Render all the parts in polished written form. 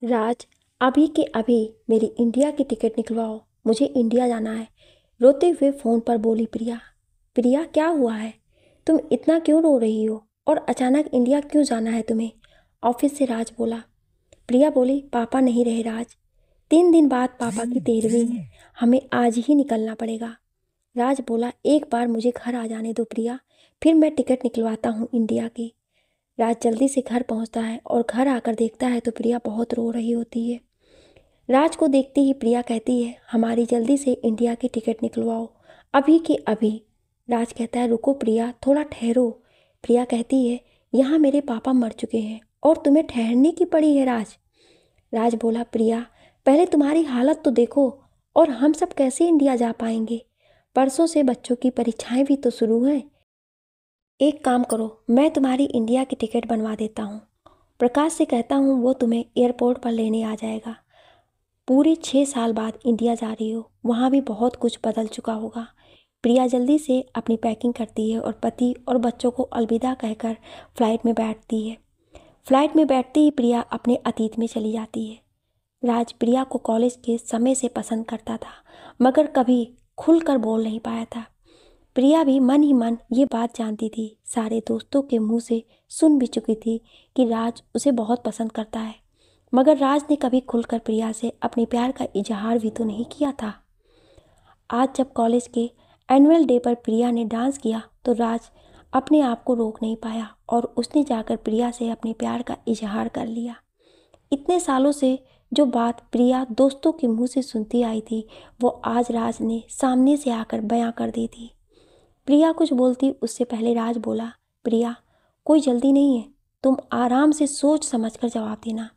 राज, अभी के अभी मेरी इंडिया की टिकट निकलवाओ, मुझे इंडिया जाना है। रोते हुए फ़ोन पर बोली प्रिया। प्रिया, क्या हुआ है? तुम इतना क्यों रो रही हो और अचानक इंडिया क्यों जाना है तुम्हें? ऑफिस से राज बोला। प्रिया बोली, पापा नहीं रहे राज। 3 दिन बाद पापा की 13वीं है, हमें आज ही निकलना पड़ेगा। राज बोला, एक बार मुझे घर आ जाने दो प्रिया, फिर मैं टिकट निकलवाता हूँ इंडिया की। राज जल्दी से घर पहुँचता है और घर आकर देखता है तो प्रिया बहुत रो रही होती है। राज को देखते ही प्रिया कहती है, हमारी जल्दी से इंडिया की टिकट निकलवाओ, अभी के अभी। राज कहता है, रुको प्रिया, थोड़ा ठहरो। प्रिया कहती है, यहाँ मेरे पापा मर चुके हैं और तुम्हें ठहरने की पड़ी है राज। राज बोला, प्रिया पहले तुम्हारी हालत तो देखो, और हम सब कैसे इंडिया जा पाएंगे? परसों से बच्चों की परीक्षाएं भी तो शुरू हैं। एक काम करो, मैं तुम्हारी इंडिया की टिकट बनवा देता हूँ। प्रकाश से कहता हूँ, वो तुम्हें एयरपोर्ट पर लेने आ जाएगा। पूरे 6 साल बाद इंडिया जा रही हो, वहाँ भी बहुत कुछ बदल चुका होगा। प्रिया जल्दी से अपनी पैकिंग करती है और पति और बच्चों को अलविदा कहकर फ्लाइट में बैठती है। फ्लाइट में बैठती ही प्रिया अपने अतीत में चली जाती है। राज प्रिया को कॉलेज के समय से पसंद करता था, मगर कभी खुलकर बोल नहीं पाया था। प्रिया भी मन ही मन ये बात जानती थी, सारे दोस्तों के मुंह से सुन भी चुकी थी कि राज उसे बहुत पसंद करता है, मगर राज ने कभी खुलकर प्रिया से अपने प्यार का इजहार भी तो नहीं किया था। आज जब कॉलेज के एनुअल डे पर प्रिया ने डांस किया तो राज अपने आप को रोक नहीं पाया और उसने जाकर प्रिया से अपने प्यार का इजहार कर लिया। इतने सालों से जो बात प्रिया दोस्तों के मुंह से सुनती आई थी, वो आज राज ने सामने से आकर बयां कर दी थी। प्रिया कुछ बोलती उससे पहले राज बोला, प्रिया कोई जल्दी नहीं है, तुम आराम से सोच समझ कर जवाब देना।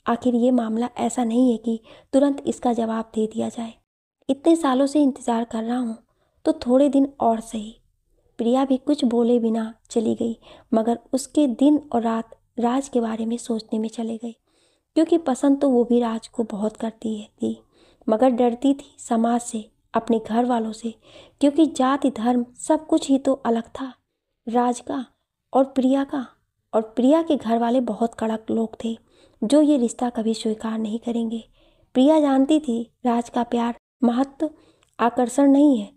आखिर ये मामला ऐसा नहीं है कि तुरंत इसका जवाब दे दिया जाए। इतने सालों से इंतज़ार कर रहा हूँ, तो थोड़े दिन और सही। प्रिया भी कुछ बोले बिना चली गई, मगर उसके दिन और रात राज के बारे में सोचने में चले गए, क्योंकि पसंद तो वो भी राज को बहुत करती है थी, मगर डरती थी समाज से, अपने घर वालों से, क्योंकि जाति धर्म सब कुछ ही तो अलग था राज का और प्रिया का। और प्रिया के घर वाले बहुत कड़क लोग थे, जो ये रिश्ता कभी स्वीकार नहीं करेंगे। प्रिया जानती थी राज का प्यार महत्व आकर्षण नहीं है,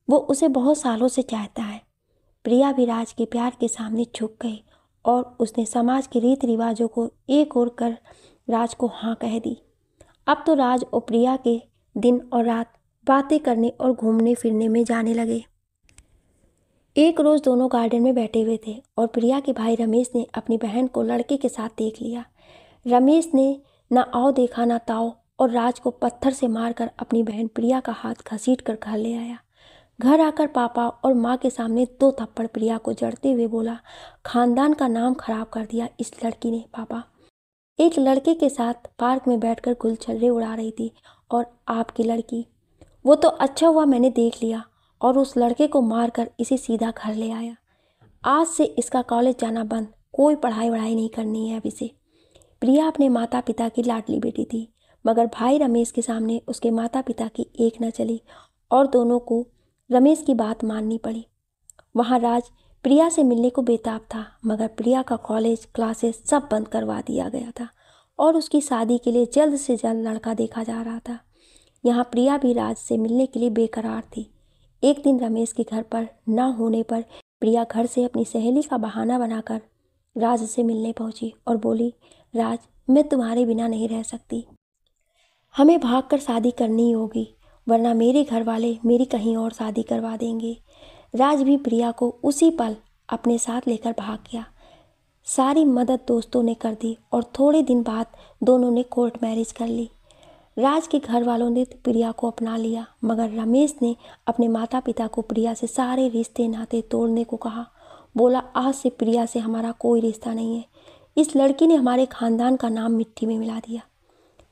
वो उसे बहुत सालों से चाहता है। प्रिया भी राज के प्यार के सामने झुक गई और उसने समाज के रीति रिवाजों को एक ओर कर राज को हाँ कह दी। अब तो राज और प्रिया के दिन और रात बातें करने और घूमने फिरने में जाने लगे। एक रोज़ दोनों गार्डन में बैठे हुए थे और प्रिया के भाई रमेश ने अपनी बहन को लड़के के साथ देख लिया। रमेश ने ना आओ देखा ना ताओ और राज को पत्थर से मारकर अपनी बहन प्रिया का हाथ घसीट कर घर ले आया। घर आकर पापा और माँ के सामने 2 थप्पड़ प्रिया को जड़ते हुए बोला, खानदान का नाम खराब कर दिया इस लड़की ने पापा। एक लड़के के साथ पार्क में बैठकर गुलछर्रे उड़ा रही थी और आपकी लड़की। वो तो अच्छा हुआ मैंने देख लिया और उस लड़के को मारकर इसे सीधा घर ले आया। आज से इसका कॉलेज जाना बंद, कोई पढ़ाई वढ़ाई नहीं करनी है अब इसे। प्रिया अपने माता पिता की लाडली बेटी थी, मगर भाई रमेश के सामने उसके माता पिता की एक न चली और दोनों को रमेश की बात माननी पड़ी। वहाँ राज प्रिया से मिलने को बेताब था, मगर प्रिया का कॉलेज क्लासेस सब बंद करवा दिया गया था और उसकी शादी के लिए जल्द से जल्द लड़का देखा जा रहा था। यहाँ प्रिया भी राज से मिलने के लिए बेकरार थी। एक दिन रमेश के घर पर न होने पर प्रिया घर से अपनी सहेली का बहाना बनाकर राज से मिलने पहुंची और बोली, राज मैं तुम्हारे बिना नहीं रह सकती, हमें भागकर शादी करनी होगी, वरना मेरे घर वाले मेरी कहीं और शादी करवा देंगे। राज भी प्रिया को उसी पल अपने साथ लेकर भाग गया। सारी मदद दोस्तों ने कर दी और थोड़े दिन बाद दोनों ने कोर्ट मैरिज कर ली। राज के घर वालों ने प्रिया को अपना लिया, मगर रमेश ने अपने माता पिता को प्रिया से सारे रिश्ते नाते तोड़ने को कहा। बोला, आज से प्रिया से हमारा कोई रिश्ता नहीं है, इस लड़की ने हमारे खानदान का नाम मिट्टी में मिला दिया।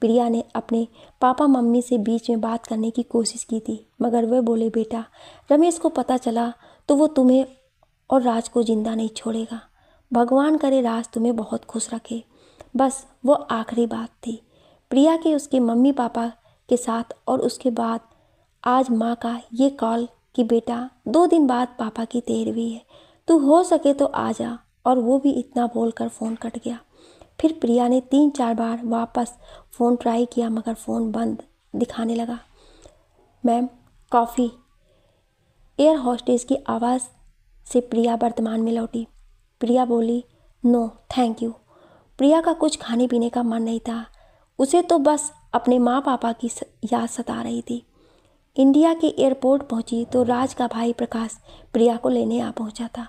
प्रिया ने अपने पापा मम्मी से बीच में बात करने की कोशिश की थी, मगर वे बोले, बेटा रमेश को पता चला तो वो तुम्हें और राज को जिंदा नहीं छोड़ेगा। भगवान करे राज तुम्हें बहुत खुश रखे। बस वो आखिरी बात थी प्रिया के उसके मम्मी पापा के साथ। और उसके बाद आज माँ का ये कॉल कि बेटा 2 दिन बाद पापा की 13वीं है, तू हो सके तो आ जा। और वो भी इतना बोलकर फ़ोन कट गया। फिर प्रिया ने 3-4 बार वापस फ़ोन ट्राई किया मगर फ़ोन बंद दिखाने लगा। Ma'am, coffee. एयर होस्टेस की आवाज़ से प्रिया वर्तमान में लौटी। प्रिया बोली, नो थैंक यू। प्रिया का कुछ खाने पीने का मन नहीं था, उसे तो बस अपने माँ पापा की याद सता रही थी। इंडिया के एयरपोर्ट पहुंची तो राज का भाई प्रकाश प्रिया को लेने आ पहुंचा था।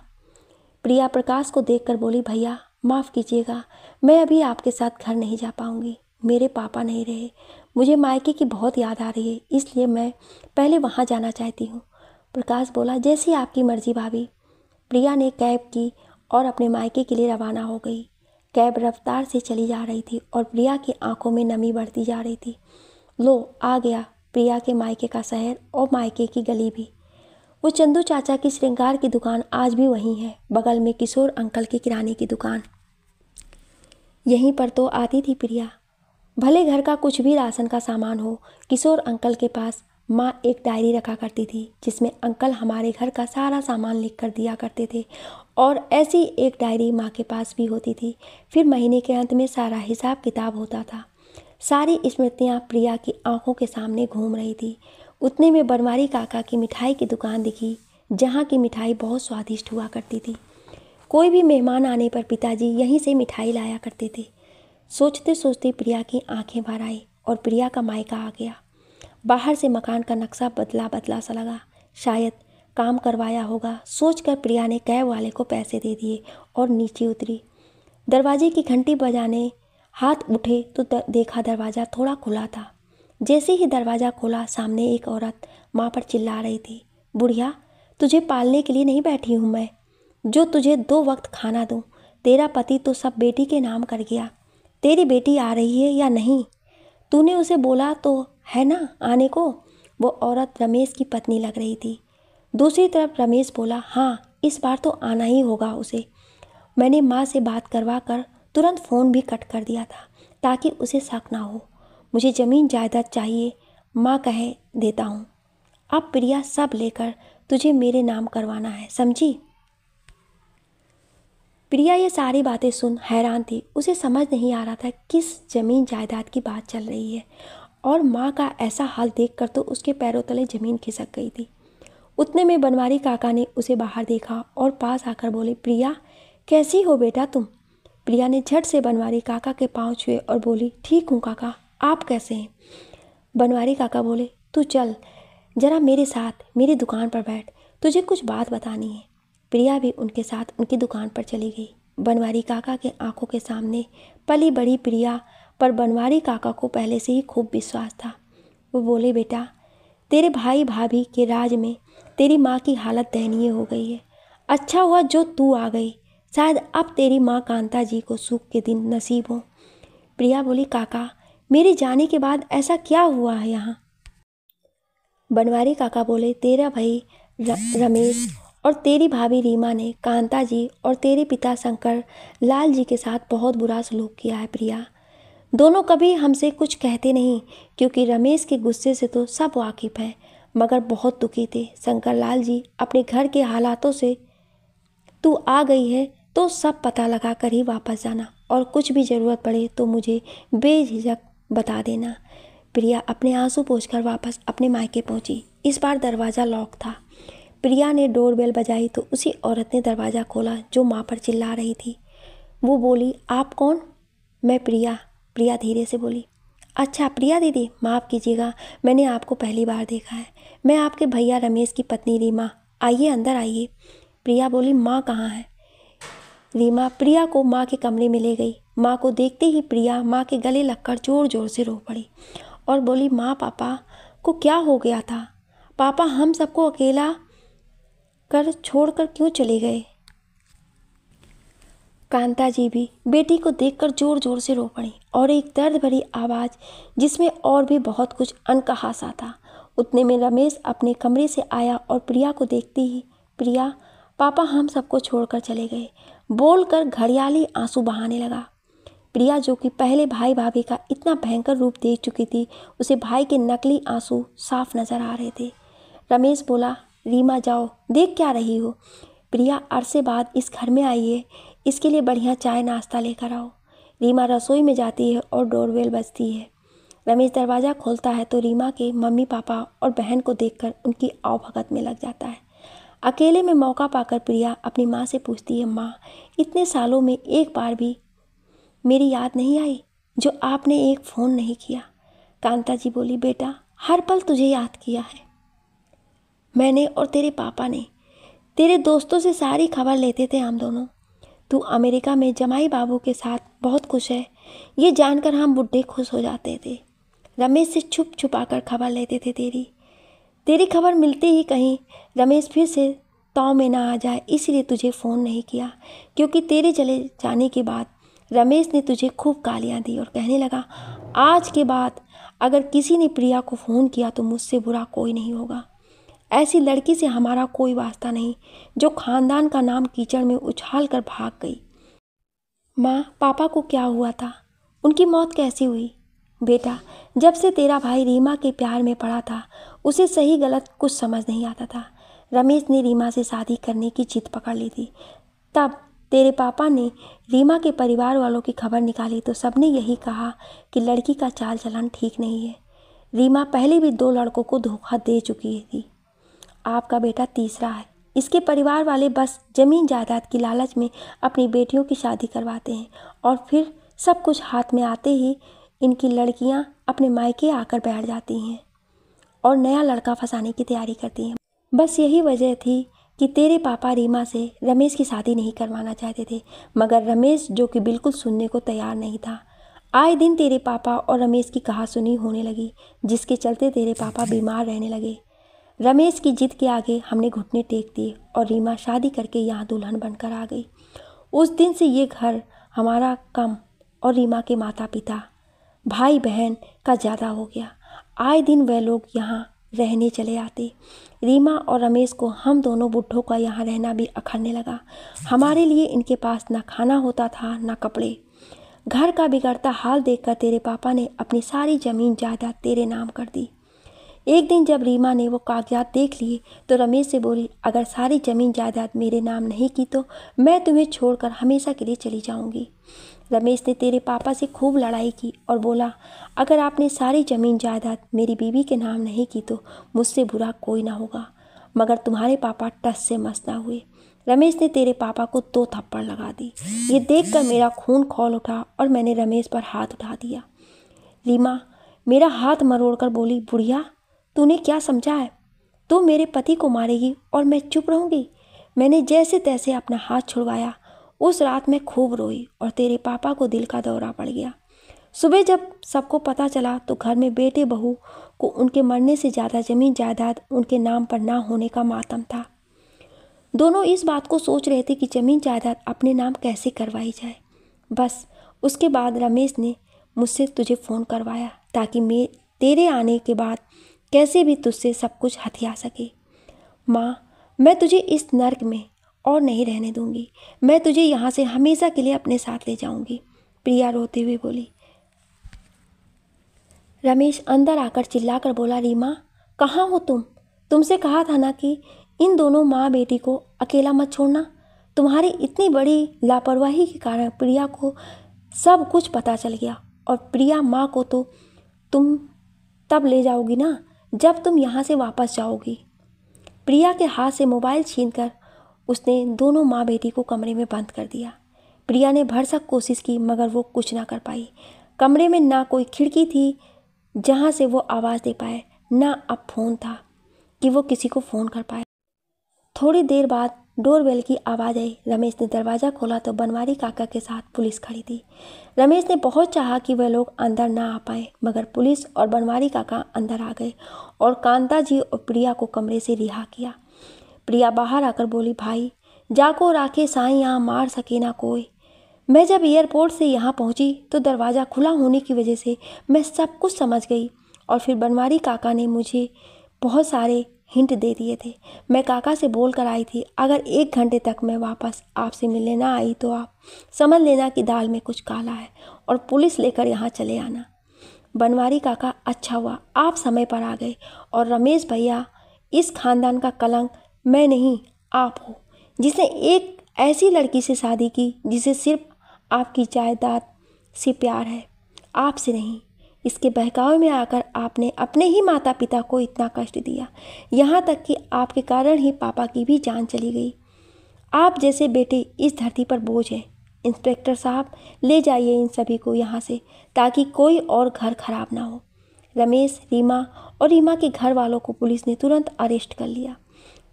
प्रिया प्रकाश को देखकर बोली, भैया माफ़ कीजिएगा, मैं अभी आपके साथ घर नहीं जा पाऊंगी। मेरे पापा नहीं रहे, मुझे मायके की बहुत याद आ रही है, इसलिए मैं पहले वहां जाना चाहती हूँ। प्रकाश बोला, जैसी आपकी मर्जी भाभी। प्रिया ने कैब की और अपने मायके के लिए रवाना हो गई। कैब रफ्तार से चली जा रही थी और प्रिया की आंखों में नमी बढ़ती जा रही थी। लो आ गया प्रिया के मायके का शहर और मायके की गली भी। वो चंदू चाचा की श्रृंगार की दुकान आज भी वहीं है, बगल में किशोर अंकल की किराने की दुकान। यहीं पर तो आती थी प्रिया। भले घर का कुछ भी राशन का सामान हो, किशोर अंकल के पास माँ एक डायरी रखा करती थी जिसमें अंकल हमारे घर का सारा सामान लिख कर दिया करते थे और ऐसी एक डायरी माँ के पास भी होती थी। फिर महीने के अंत में सारा हिसाब किताब होता था। सारी स्मृतियाँ प्रिया की आंखों के सामने घूम रही थी। उतने में बनवारी काका की मिठाई की दुकान दिखी, जहाँ की मिठाई बहुत स्वादिष्ट हुआ करती थी। कोई भी मेहमान आने पर पिताजी यहीं से मिठाई लाया करते थे। सोचते सोचते प्रिया की आंखें भर आई और प्रिया का मायका आ गया। बाहर से मकान का नक्शा बदला बदला सा लगा, शायद काम करवाया होगा। सोचकर प्रिया ने कैब वाले को पैसे दे दिए और नीचे उतरी। दरवाजे की घंटी बजाने हाथ उठे तो देखा दरवाज़ा थोड़ा खुला था। जैसे ही दरवाज़ा खोला, सामने एक औरत माँ पर चिल्ला रही थी, बुढ़िया तुझे पालने के लिए नहीं बैठी हूँ मैं, जो तुझे 2 वक्त खाना दूँ। तेरा पति तो सब बेटी के नाम कर गया। तेरी बेटी आ रही है या नहीं? तूने उसे बोला तो है ना आने को? वो औरत रमेश की पत्नी लग रही थी। दूसरी तरफ रमेश बोला, हाँ इस बार तो आना ही होगा उसे। मैंने माँ से बात करवा कर तुरंत फ़ोन भी कट कर दिया था ताकि उसे शक ना हो। मुझे ज़मीन जायदाद चाहिए, माँ कहे देता हूँ। अब प्रिया सब लेकर तुझे मेरे नाम करवाना है, समझी? प्रिया ये सारी बातें सुन हैरान थी। उसे समझ नहीं आ रहा था किस ज़मीन जायदाद की बात चल रही है और माँ का ऐसा हाल देखकर तो उसके पैरों तले ज़मीन खिसक गई थी। उतने में बनवारी काका ने उसे बाहर देखा और पास आकर बोले, प्रिया कैसी हो बेटा तुम? प्रिया ने झट से बनवारी काका के पाँव छुए और बोली, ठीक हूँ काका, आप कैसे हैं? बनवारी काका बोले, तू चल जरा मेरे साथ मेरी दुकान पर बैठ, तुझे कुछ बात बतानी है। प्रिया भी उनके साथ उनकी दुकान पर चली गई। बनवारी काका के आंखों के सामने पली बड़ी प्रिया पर बनवारी काका को पहले से ही खूब विश्वास था। वो बोले, बेटा तेरे भाई भाभी के राज में तेरी माँ की हालत दयनीय हो गई है। अच्छा हुआ जो तू आ गई, शायद अब तेरी माँ कांता जी को सुख के दिन नसीब हो। प्रिया बोली, काका मेरे जाने के बाद ऐसा क्या हुआ है यहाँ? बनवारी काका बोले, तेरा भाई रमेश और तेरी भाभी रीमा ने कांता जी और तेरे पिता शंकर लाल जी के साथ बहुत बुरा सलूक किया है प्रिया। दोनों कभी हमसे कुछ कहते नहीं क्योंकि रमेश के गुस्से से तो सब वाकिफ़ हैं, मगर बहुत दुखी थे शंकर लाल जी अपने घर के हालातों से। तू आ गई है तो सब पता लगा कर ही वापस जाना और कुछ भी ज़रूरत पड़े तो मुझे बेझिझक बता देना। प्रिया अपने आंसू पोंछकर वापस अपने मायके पहुंची। इस बार दरवाज़ा लॉक था। प्रिया ने डोरबेल बजाई तो उसी औरत ने दरवाज़ा खोला जो माँ पर चिल्ला रही थी। वो बोली, आप कौन? मैं प्रिया। प्रिया धीरे से बोली, अच्छा प्रिया दीदी, माफ़ कीजिएगा, मैंने आपको पहली बार देखा है। मैं आपके भैया रमेश की पत्नी रीमा, आइए अंदर आइए। प्रिया बोली, माँ कहाँ है? रीमा प्रिया को माँ के कमरे में ले गई। माँ को देखते ही प्रिया माँ के गले लगकर ज़ोर ज़ोर से रो पड़ी और बोली, माँ पापा को क्या हो गया था? पापा हम सबको अकेला कर छोड़कर क्यों चले गए? कांता जी भी बेटी को देखकर ज़ोर ज़ोर से रो पड़ी और एक दर्द भरी आवाज़ जिसमें और भी बहुत कुछ अनकहा सा था। उतने में रमेश अपने कमरे से आया और प्रिया को देखते ही, प्रिया पापा हम सबको छोड़कर चले गए बोलकर घड़ियाली आंसू बहाने लगा। प्रिया जो कि पहले भाई भाभी का इतना भयंकर रूप देख चुकी थी, उसे भाई के नकली आंसू साफ नजर आ रहे थे। रमेश बोला, रीमा जाओ, देख क्या रही हो? प्रिया अरसे बाद इस घर में आई है, इसके लिए बढ़िया चाय नाश्ता लेकर आओ। रीमा रसोई में जाती है और डोरबेल बजती है। रमेश दरवाज़ा खोलता है तो रीमा के मम्मी पापा और बहन को देखकर उनकी आवभगत में लग जाता है। अकेले में मौका पाकर प्रिया अपनी माँ से पूछती है, माँ, इतने सालों में एक बार भी मेरी याद नहीं आई जो आपने एक फ़ोन नहीं किया? कांता जी बोली, बेटा, हर पल तुझे याद किया है मैंने और तेरे पापा ने। तेरे दोस्तों से सारी खबर लेते थे हम दोनों। तू अमेरिका में जमाई बाबू के साथ बहुत खुश है, ये जानकर हम बुढ़े खुश हो जाते थे। रमेश से छुप छुपाकर खबर लेते थे तेरी खबर मिलते ही कहीं रमेश फिर से ताव में ना आ जाए, इसलिए तुझे फ़ोन नहीं किया, क्योंकि तेरे चले जाने के बाद रमेश ने तुझे खूब गालियाँ दी और कहने लगा, आज के बाद अगर किसी ने प्रिया को फ़ोन किया तो मुझसे बुरा कोई नहीं होगा। ऐसी लड़की से हमारा कोई वास्ता नहीं जो खानदान का नाम कीचड़ में उछाल कर भाग गई। माँ, पापा को क्या हुआ था? उनकी मौत कैसी हुई? बेटा, जब से तेरा भाई रीमा के प्यार में पड़ा था उसे सही गलत कुछ समझ नहीं आता था। रमेश ने रीमा से शादी करने की जिद पकड़ ली थी। तब तेरे पापा ने रीमा के परिवार वालों की खबर निकाली तो सबने यही कहा कि लड़की का चाल चलन ठीक नहीं है। रीमा पहले भी 2 लड़कों को धोखा दे चुकी थी, आपका बेटा तीसरा है। इसके परिवार वाले बस ज़मीन जायदाद की लालच में अपनी बेटियों की शादी करवाते हैं और फिर सब कुछ हाथ में आते ही इनकी लड़कियां अपने मायके आकर बैठ जाती हैं और नया लड़का फंसाने की तैयारी करती हैं। बस यही वजह थी कि तेरे पापा रीमा से रमेश की शादी नहीं करवाना चाहते थे, मगर रमेश, जो कि बिल्कुल सुनने को तैयार नहीं था। आए दिन तेरे पापा और रमेश की कहासुनी होने लगी, जिसके चलते तेरे पापा बीमार रहने लगे। रमेश की जिद के आगे हमने घुटने टेक दिए और रीमा शादी करके यहाँ दुल्हन बनकर आ गई। उस दिन से ये घर हमारा कम और रीमा के माता पिता भाई बहन का ज़्यादा हो गया। आए दिन वह लोग यहाँ रहने चले आते। रीमा और रमेश को हम दोनों बुढ़ों का यहाँ रहना भी अखरने लगा। हमारे लिए इनके पास ना खाना होता था ना कपड़े। घर का बिगड़ता हाल देखकर तेरे पापा ने अपनी सारी ज़मीन जायदाद तेरे नाम कर दी। एक दिन जब रीमा ने वो कागजात देख लिए तो रमेश से बोली, अगर सारी ज़मीन जायदाद मेरे नाम नहीं की तो मैं तुम्हें छोड़कर हमेशा के लिए चली जाऊंगी। रमेश ने तेरे पापा से खूब लड़ाई की और बोला, अगर आपने सारी ज़मीन जायदाद मेरी बीवी के नाम नहीं की तो मुझसे बुरा कोई ना होगा। मगर तुम्हारे पापा टस से मस ना हुए। रमेश ने तेरे पापा को 2 थप्पड़ लगा दी। ये देखकर मेरा खून खौल उठा और मैंने रमेश पर हाथ उठा दिया। रीमा मेरा हाथ मरोड़कर बोली, बुढ़िया, तूने क्या समझा है? तू मेरे पति को मारेगी और मैं चुप रहूंगी? मैंने जैसे तैसे अपना हाथ छुड़वाया। उस रात मैं खूब रोई और तेरे पापा को दिल का दौरा पड़ गया। सुबह जब सबको पता चला तो घर में बेटे बहू को उनके मरने से ज़्यादा ज़मीन जायदाद उनके नाम पर ना होने का मातम था। दोनों इस बात को सोच रहे थे कि ज़मीन जायदाद अपने नाम कैसे करवाई जाए। बस उसके बाद रमेश ने मुझसे तुझे फ़ोन करवाया ताकि मैं तेरे आने के बाद कैसे भी तुझसे सब कुछ हथिया सके। माँ, मैं तुझे इस नर्क में और नहीं रहने दूंगी। मैं तुझे यहाँ से हमेशा के लिए अपने साथ ले जाऊंगी, प्रिया रोते हुए बोली। रमेश अंदर आकर चिल्लाकर बोला, रीमा, कहाँ हो तुम? तुमसे कहा था ना कि इन दोनों माँ बेटी को अकेला मत छोड़ना। तुम्हारी इतनी बड़ी लापरवाही के कारण प्रिया को सब कुछ पता चल गया और प्रिया माँ को तो तुम तब ले जाओगी ना जब तुम यहाँ से वापस जाओगी। प्रिया के हाथ से मोबाइल छीनकर उसने दोनों माँ बेटी को कमरे में बंद कर दिया। प्रिया ने भरसक कोशिश की मगर वो कुछ ना कर पाई। कमरे में ना कोई खिड़की थी जहाँ से वो आवाज़ दे पाए, ना अब फ़ोन था कि वो किसी को फ़ोन कर पाए। थोड़ी देर बाद डोरबेल की आवाज़ आई। रमेश ने दरवाज़ा खोला तो बनवारी काका के साथ पुलिस खड़ी थी। रमेश ने बहुत चाहा कि वह लोग अंदर ना आ पाए, मगर पुलिस और बनवारी काका अंदर आ गए और कांता जी और प्रिया को कमरे से रिहा किया। प्रिया बाहर आकर बोली, भाई, जाको राखे साईं यहाँ मार सके ना कोई। मैं जब एयरपोर्ट से यहाँ पहुँची तो दरवाज़ा खुला होने की वजह से मैं सब कुछ समझ गई और फिर बनवारी काका ने मुझे बहुत सारे हिंट दे दिए थे। मैं काका से बोल कर आई थी, अगर 1 घंटे तक मैं वापस आपसे मिलने ना आई तो आप समझ लेना कि दाल में कुछ काला है और पुलिस लेकर यहाँ चले आना। बनवारी काका, अच्छा हुआ आप समय पर आ गए। और रमेश भैया, इस खानदान का कलंक मैं नहीं आप हो, जिसने एक ऐसी लड़की से शादी की जिसे सिर्फ आपकी जायदाद सिर्फ प्यार है, आपसे नहीं। इसके बहकावे में आकर आपने अपने ही माता पिता को इतना कष्ट दिया, यहाँ तक कि आपके कारण ही पापा की भी जान चली गई। आप जैसे बेटे इस धरती पर बोझ हैं। इंस्पेक्टर साहब, ले जाइए इन सभी को यहाँ से, ताकि कोई और घर खराब ना हो। रमेश, रीमा और रीमा के घर वालों को पुलिस ने तुरंत अरेस्ट कर लिया।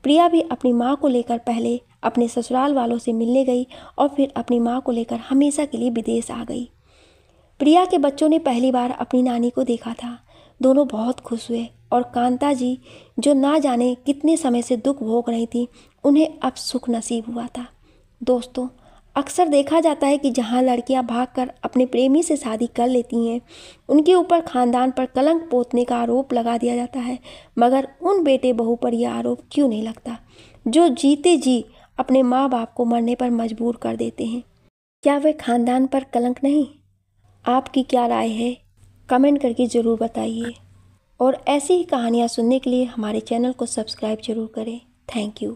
प्रिया भी अपनी माँ को लेकर पहले अपने ससुराल वालों से मिलने गई और फिर अपनी माँ को लेकर हमेशा के लिए विदेश आ गई। प्रिया के बच्चों ने पहली बार अपनी नानी को देखा था। दोनों बहुत खुश हुए और कांता जी, जो ना जाने कितने समय से दुख भोग रही थी, उन्हें अब सुख नसीब हुआ था। दोस्तों, अक्सर देखा जाता है कि जहां लड़कियां भागकर अपने प्रेमी से शादी कर लेती हैं, उनके ऊपर खानदान पर कलंक पोतने का आरोप लगा दिया जाता है। मगर उन बेटे बहू पर यह आरोप क्यों नहीं लगता, जो जीते जी अपने माँ बाप को मरने पर मजबूर कर देते हैं? क्या वे खानदान पर कलंक नहीं? आपकी क्या राय है? कमेंट करके ज़रूर बताइए। और ऐसी ही कहानियाँ सुनने के लिए हमारे चैनल को सब्सक्राइब जरूर करें। Thank you.